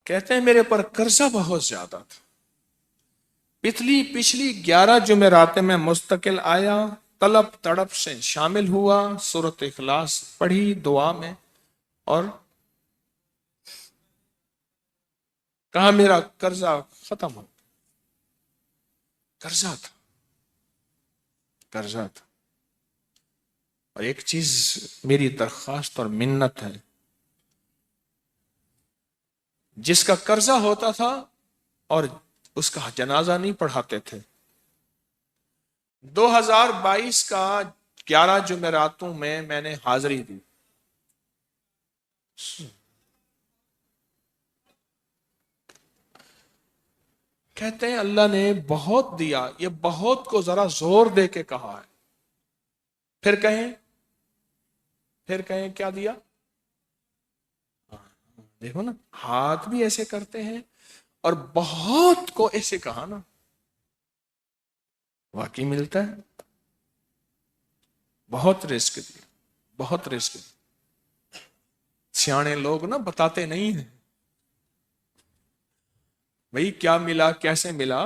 کہتے ہیں میرے پر قرضہ بہت زیادہ تھا، پچھلی 11 جمعراتیں میں مستقل آیا، طلب تڑپ سے شامل ہوا، سورۃ اخلاص پڑھی دعا میں، اور کہا میرا قرضہ ختم ہو۔ قرضہ تھا، قرضہ تھا۔ اور ایک چیز میری درخواست اور منت ہے، جس کا قرضہ ہوتا تھا اور اس کا جنازہ نہیں پڑھاتے تھے، 2022 کا 11 جمعراتوں میں نے حاضری دی۔ کہتے ہیں اللہ نے بہت دیا، یہ بہت کو ذرا زور دے کے کہا ہے، پھر کہیں کیا دیا؟ دیکھو نا، ہاتھ بھی ایسے کرتے ہیں اور بہت کو ایسے کہا نا، واقعی ملتا ہے۔ بہت رزق دیا، بہت رزق دیا۔ سیانے لوگ نا بتاتے نہیں ہیں بھئی کیا ملا، کیسے ملا،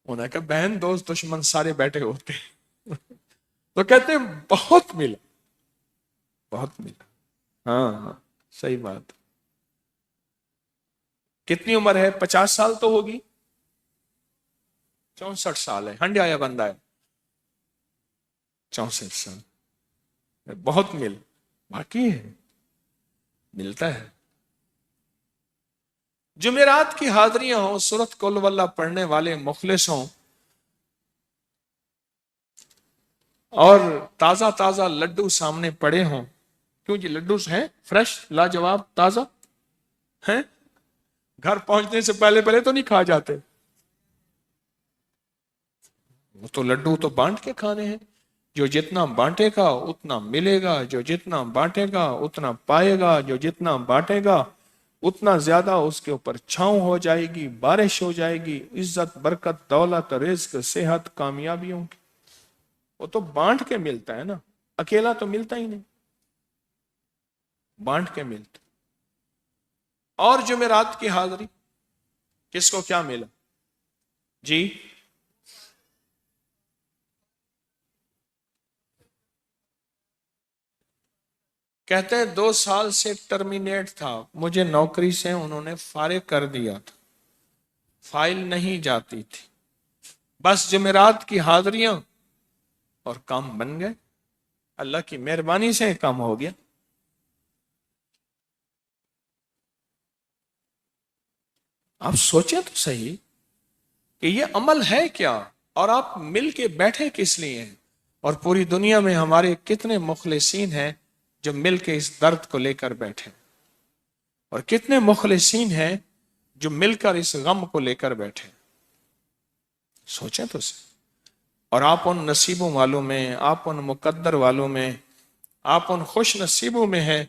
انہوں نے کہا بہن دوست دشمن سارے بیٹھے ہوتے ہیں تو کہتے ہیں بہت ملا، بہت ملا۔ ہاں ہاں صحیح بات۔ کتنی عمر ہے؟ 50 سال تو ہوگی، 64 سال ہے، ہنڈیا یا بندہ ہے، 64 سال، بہت باقی ہے، ملتا ہے۔ جمعرات کی حاضریاں ہوں، سورۃ قل واللہ پڑھنے والے مخلص ہوں، اور تازہ تازہ لڈو سامنے پڑے ہوں، کیوں جی لڈو ہیں فریش لاجواب تازہ ہیں، گھر پہنچنے سے پہلے تو نہیں کھا جاتے، وہ تو لڈو تو بانٹ کے کھانے ہیں، جو جتنا بانٹے گا اتنا ملے گا، جو جتنا بانٹے گا اتنا پائے گا، جو جتنا بانٹے گا اتنا زیادہ اس کے اوپر چھاؤں ہو جائے گی، بارش ہو جائے گی، عزت برکت دولت رزق صحت کامیابیوں کی، وہ تو بانٹ کے ملتا ہے نا، اکیلا تو ملتا ہی نہیں، بانٹ کے ملتا۔ اور جمعرات کی حاضری کس کو کیا ملا جی؟ کہتے ہیں 2 سال سے ٹرمینیٹ تھا، مجھے نوکری سے انہوں نے فارغ کر دیا تھا، فائل نہیں جاتی تھی، بس جمعرات کی حاضریاں اور کام بن گئے، اللہ کی مہربانی سے کام ہو گیا۔ آپ سوچیں تو صحیح کہ یہ عمل ہے کیا، اور آپ مل کے بیٹھے کس لیے ہیں، اور پوری دنیا میں ہمارے کتنے مخلصین ہیں جو مل کے اس درد کو لے کر بیٹھے، اور کتنے مخلصین ہیں جو مل کر اس غم کو لے کر بیٹھے، سوچیں تو صحیح۔ اور آپ ان نصیبوں والوں میں، آپ ان مقدر والوں میں، آپ ان خوش نصیبوں میں ہیں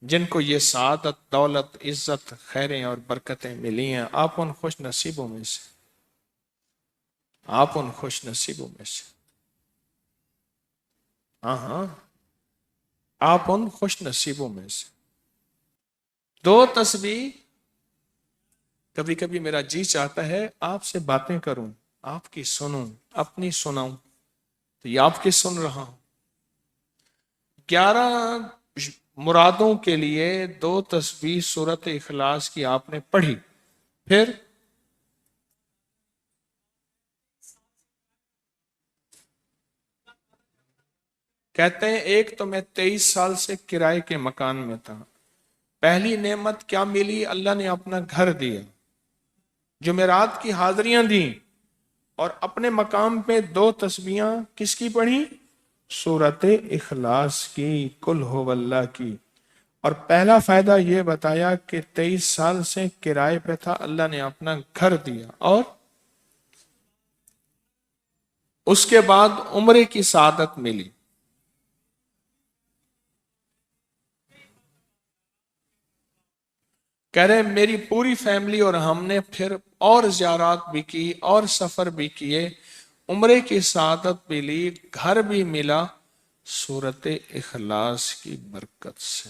جن کو یہ سعادت دولت عزت خیریں اور برکتیں ملی ہیں، آپ ان خوش نصیبوں میں سے، آپ ان خوش نصیبوں میں سے، ہاں ہاں آپ ان خوش نصیبوں میں سے۔ 2 تسبیح، کبھی کبھی میرا جی چاہتا ہے آپ سے باتیں کروں، آپ کی سنوں، اپنی سناؤں، تو یہ آپ کی سن رہا ہوں۔ 11 مرادوں کے لیے 2 تسبیح سورۃ اخلاص کی آپ نے پڑھی، پھر کہتے ہیں ایک تو میں 23 سال سے کرائے کے مکان میں تھا، پہلی نعمت کیا ملی؟ اللہ نے اپنا گھر دیا، جمعرات کی حاضریاں دیں، اور اپنے مقام پہ 2 تسبیحاں کس کی پڑھی؟ سورۃ اخلاص کی، قل هو اللہ کی۔ اور پہلا فائدہ یہ بتایا کہ 23 سال سے کرائے پہ تھا، اللہ نے اپنا گھر دیا، اور اس کے بعد عمرے کی سعادت ملی۔ کہہ رہے میری پوری فیملی اور ہم نے پھر اور زیارات بھی کی اور سفر بھی کیے، عمرے کی سعادت بھی لی، گھر بھی ملا، سورۃ اخلاص کی برکت سے۔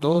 2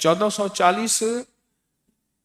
1440।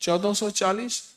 1440।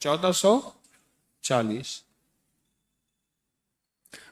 1440।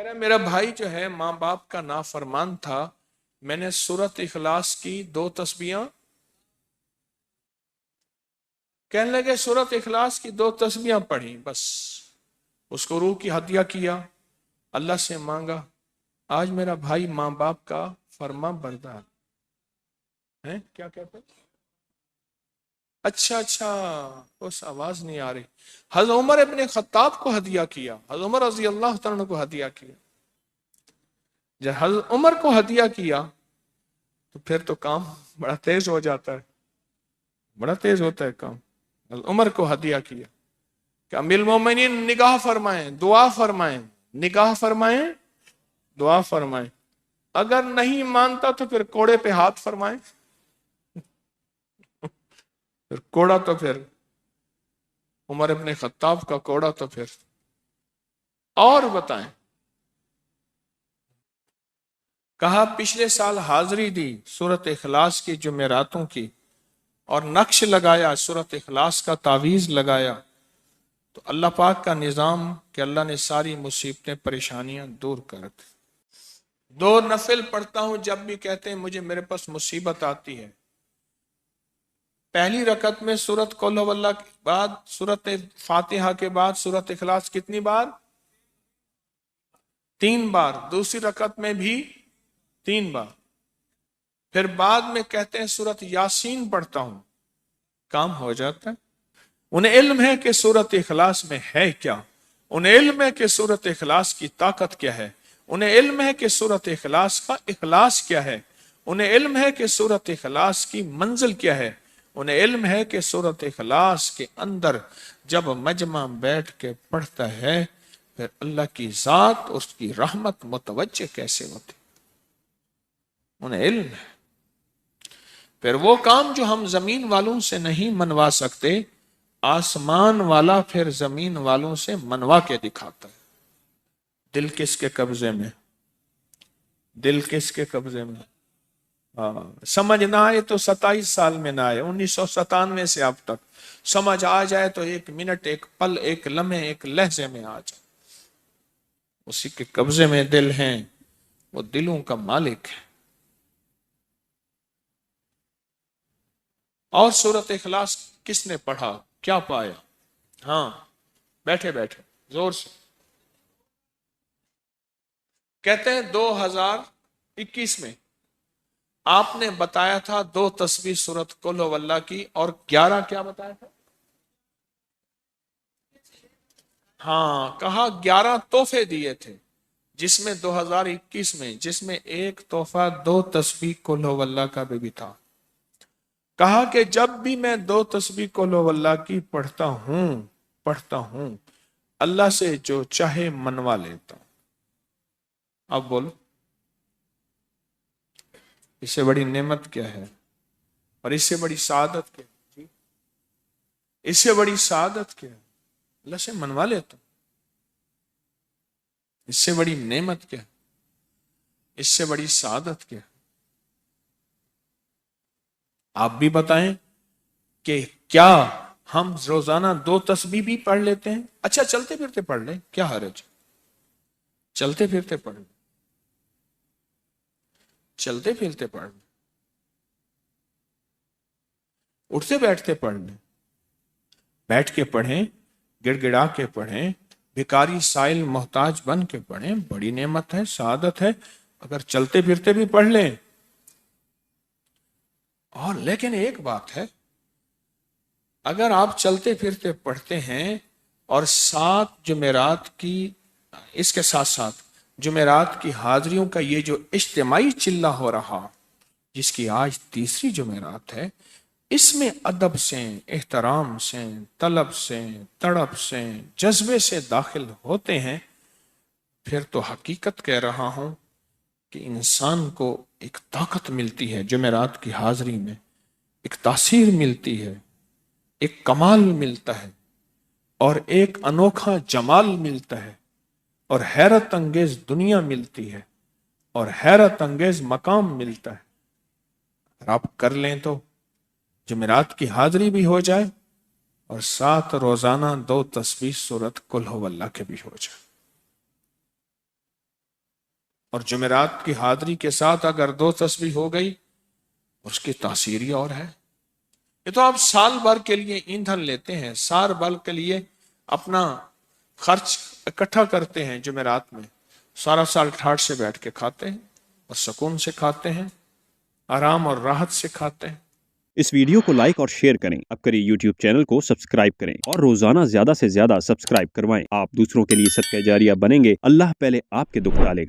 کہہ رہا میرا بھائی جو ہے ماں باپ کا نافرمان تھا، میں نے سورت اخلاص کی 2 تسبیحاں، کہنے لگے سورت اخلاص کی 2 تسبیحاں پڑھی بس، اس کو روح کی ہدیہ کیا، اللہ سے مانگا، آج میرا بھائی ماں باپ کا فرما بردار ہے۔ کیا کہتے ہیں؟ اچھا اس آواز نہیں آ رہی۔ حضرت عمر ابن خطاب کو ہدیہ کیا، حضرت عمر رضی اللہ تعالیٰ کو ہدیہ کیا۔ جب حضرت عمر کو ہدیہ کیا تو پھر تو کام بڑا تیز ہو جاتا ہے، بڑا تیز ہوتا ہے کام۔ حضرت عمر کو ہدیہ کیا کہ امیر المومنین نگاہ فرمائیں، دعا فرمائیں، نگاہ فرمائیں، دعا فرمائیں، اگر نہیں مانتا تو پھر کوڑے پہ ہاتھ فرمائیں، پھر کوڑا تو پھر عمر ابن خطاب کا کوڑا تو پھر اور بتائیں۔ کہا پچھلے سال حاضری دی سورت اخلاص کی جمعراتوں کی، اور نقش لگایا سورت اخلاص کا، تعویذ لگایا، تو اللہ پاک کا نظام کہ اللہ نے ساری مصیبتیں پریشانیاں دور کر دی۔ 2 نفل پڑھتا ہوں جب بھی کہتے ہیں مجھے میرے پاس مصیبت آتی ہے۔ پہلی رکعت میں سورت قل ہو اللہ کے بعد، سورت فاتحہ کے بعد سورت اخلاص کتنی بار؟ 3 بار۔ دوسری رکعت میں بھی 3 بار۔ پھر بعد میں کہتے ہیں سورت یاسین پڑھتا ہوں، کام ہو جاتا ہے۔ انہیں علم ہے کہ سورت اخلاص میں ہے کیا، انہیں علم ہے کہ سورت اخلاص کی طاقت کیا ہے، انہیں علم ہے کہ سورت اخلاص کا اخلاص کیا ہے، انہیں علم ہے کہ سورت اخلاص کی منزل کیا ہے، انہیں علم ہے کہ سورت اخلاص کے اندر جب مجمع بیٹھ کے پڑھتا ہے پھر اللہ کی ذات اس کی رحمت متوجہ کیسے ہوتی، انہیں علم ہے۔ پھر وہ کام جو ہم زمین والوں سے نہیں منوا سکتے، آسمان والا پھر زمین والوں سے منوا کے دکھاتا ہے۔ دل کس کے قبضے میں؟ دل کس کے قبضے میں؟ سمجھ نہ آئے تو 27 سال میں نہ آئے، 1997 سے اب تک سمجھ آ جائے تو 1 منٹ، 1 پل، 1 لمحے، 1 لہجے میں آ جائے۔ اسی کے قبضے میں دل ہیں، وہ دلوں کا مالک ہے۔ اور سورت اخلاص کس نے پڑھا کیا پایا؟ ہاں بیٹھے بیٹھے زور سے کہتے ہیں 2021 میں آپ نے بتایا تھا 2 تسبیح سورت قل ہو اللہ کی، اور 11 کیا بتایا تھا؟ ہاں کہا 11 تحفے دیے تھے، جس میں 2021 میں جس میں ایک تحفہ 2 تسبیح قل ہو اللہ کا بھی تھا۔ کہا کہ جب بھی میں 2 تسبیح قل ہو اللہ کی پڑھتا ہوں اللہ سے جو چاہے منوا لیتا ہوں۔ اب بولو اس سے بڑی نعمت کیا ہے، اور اس سے بڑی سعادت کیا ہے؟ اس سے بڑی سعادت کیا ہے؟ اللہ سے منوا لیتا ہوں۔ اس سے بڑی نعمت کیا ہے؟ اس سے بڑی سعادت کیا ہے؟ آپ بھی بتائیں کہ کیا ہم روزانہ 2 تسبیح بھی پڑھ لیتے ہیں؟ اچھا چلتے پھرتے پڑھ لیں، کیا حرج؟ چلتے پھرتے پڑھ لیں، چلتے پھرتے پڑھ لیں، اٹھتے بیٹھتے پڑھ لیں، بیٹھ کے پڑھیں، گڑ گڑا کے پڑھیں، بھکاری سائل محتاج بن کے پڑھیں، بڑی نعمت ہے، سعادت ہے اگر چلتے پھرتے بھی پڑھ لیں۔ اور لیکن ایک بات ہے، اگر آپ چلتے پھرتے پڑھتے ہیں اور 7 جمعرات کی، اس کے ساتھ ساتھ جمعرات کی حاضریوں کا یہ جو اجتماعی چلہ ہو رہا، جس کی آج 3ری جمعرات ہے، اس میں ادب سے، احترام سے، طلب سے، تڑپ سے، جذبے سے داخل ہوتے ہیں، پھر تو حقیقت کہہ رہا ہوں کہ انسان کو ایک طاقت ملتی ہے، جمعرات کی حاضری میں ایک تاثیر ملتی ہے، ایک کمال ملتا ہے، اور ایک انوکھا جمال ملتا ہے، اور حیرت انگیز دنیا ملتی ہے، اور حیرت انگیز مقام ملتا ہے۔ اگر آپ کر لیں تو جمعرات کی حاضری بھی ہو جائے، اور ساتھ روزانہ 2 تسبیح سورت قل ہو اللہ کے بھی ہو جائے۔ اور جمعرات کی حاضری کے ساتھ اگر 2 تسبیح ہو گئی اس کی تاثیر ہی اور ہے. یہ تو آپ سال بھر کے لیے ایندھن لیتے ہیں، سال بھر کے لیے اپنا خرچ اکٹھا کرتے ہیں جمعرات میں، سارا سال ٹھاٹ سے بیٹھ کے کھاتے ہیں اور سکون سے کھاتے ہیں، آرام اور راحت سے کھاتے ہیں. اس ویڈیو کو لائک اور شیئر کریں. اب کری یوٹیوب چینل کو سبسکرائب کریں اور روزانہ زیادہ سے زیادہ سبسکرائب کروائیں. آپ دوسروں کے لیے صدقہ جاریہ بنیں گے. اللہ پہلے آپ کے دکھ ڈالے گا.